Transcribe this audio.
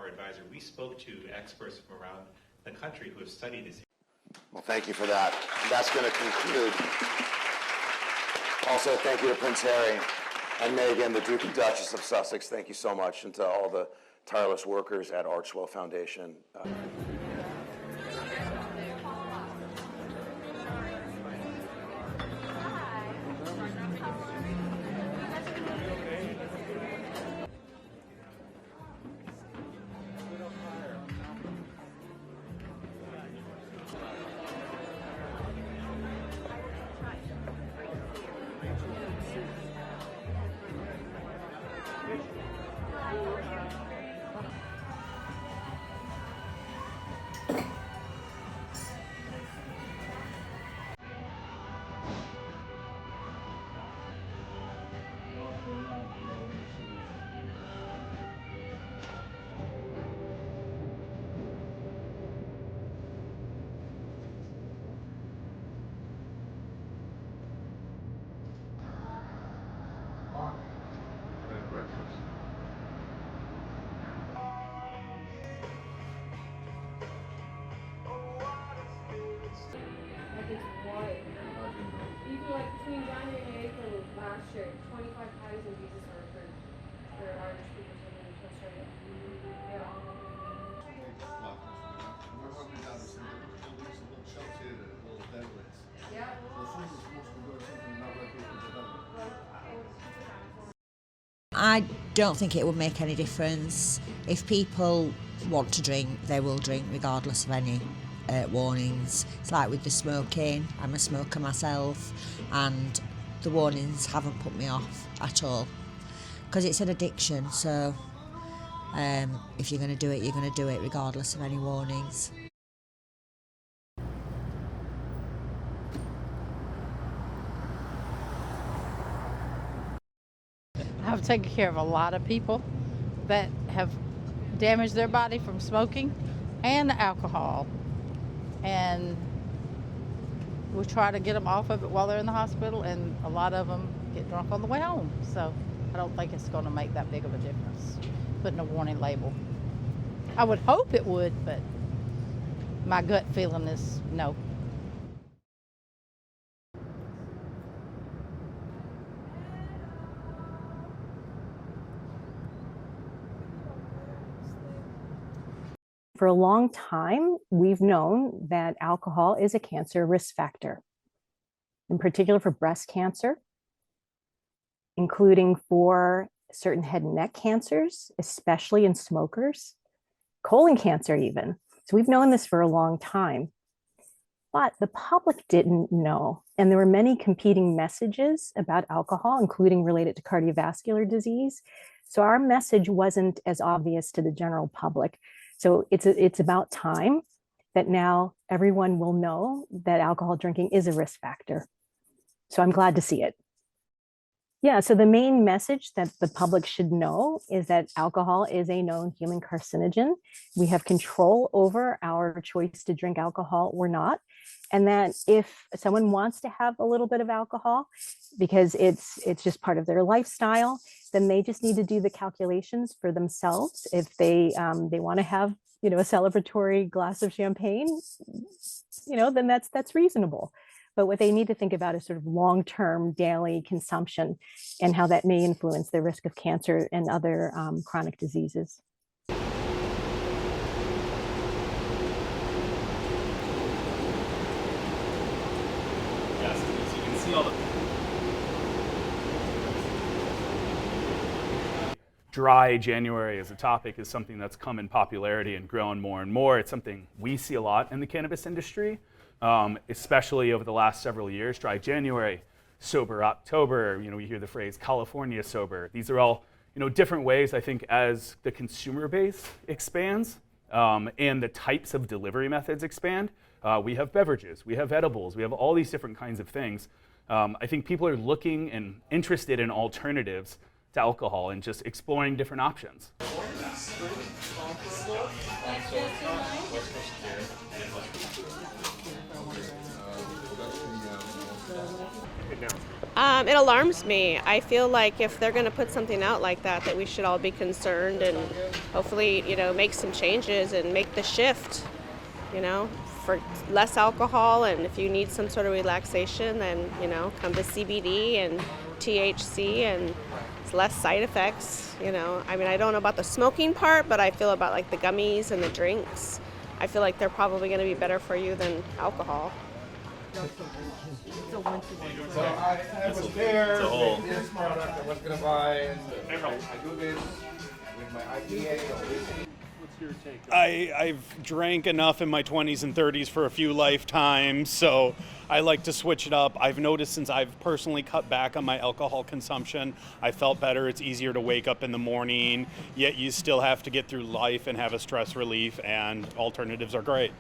our advisor, we spoke to experts from around the country who have studied this. Well, thank you for that. And that's going to conclude. Also, thank you to Prince Harry and Meghan, the Duke and Duchess of Sussex. Thank you so much, and to all the tireless workers at Archwell Foundation. Even like between January and April of last year, 25,000 visas were approved for Irish people to move to Australia. Yeah. I don't think it would make any difference. If people want to drink, they will drink regardless of any warnings. It's like with the smoking. I'm a smoker myself, and the warnings haven't put me off at all, because it's an addiction. So if you're going to do it, you're going to do it regardless of any warnings. I've taken care of a lot of people that have damaged their body from smoking and alcohol. And we try to get them off of it while they're in the hospital, and a lot of them get drunk on the way home. So I don't think it's going to make that big of a difference, putting a warning label. I would hope it would, but my gut feeling is no. For a long time, we've known that alcohol is a cancer risk factor, in particular for breast cancer, including for certain head and neck cancers, especially in smokers, colon cancer even. So we've known this for a long time, but the public didn't know. And there were many competing messages about alcohol, including related to cardiovascular disease. So our message wasn't as obvious to the general public. So it's about time that now everyone will know that alcohol drinking is a risk factor. So I'm glad to see it. Yeah, so the main message that the public should know is that alcohol is a known human carcinogen. We have control over our choice to drink alcohol or not. And that if someone wants to have a little bit of alcohol because it's just part of their lifestyle, then they just need to do the calculations for themselves. If they want to have, a celebratory glass of champagne, then that's reasonable. But what they need to think about is sort of long-term daily consumption and how that may influence their risk of cancer and other chronic diseases. Yes, so you can see all the dry January as a topic is something that's come in popularity and grown more and more. It's something we see a lot in the cannabis industry, especially over the last several years. Dry January, sober October, we hear the phrase California sober. These are all, different ways, I think, as the consumer base expands and the types of delivery methods expand. We have beverages, we have edibles, we have all these different kinds of things. I think people are looking and interested in alternatives to alcohol and just exploring different options. Good now. It alarms me. I feel like if they're going to put something out like that, that we should all be concerned and hopefully, make some changes and make the shift, for less alcohol. And if you need some sort of relaxation, then, come to CBD and THC and it's less side effects, I don't know about the smoking part, but I feel about like the gummies and the drinks. I feel like they're probably going to be better for you than alcohol. So I was there with this product I was gonna buy, and I do this with my IPA. What's your take? I've drank enough in my 20s and 30s for a few lifetimes, so I like to switch it up. I've noticed since I've personally cut back on my alcohol consumption, I felt better. It's easier to wake up in the morning, yet you still have to get through life and have a stress relief, and alternatives are great.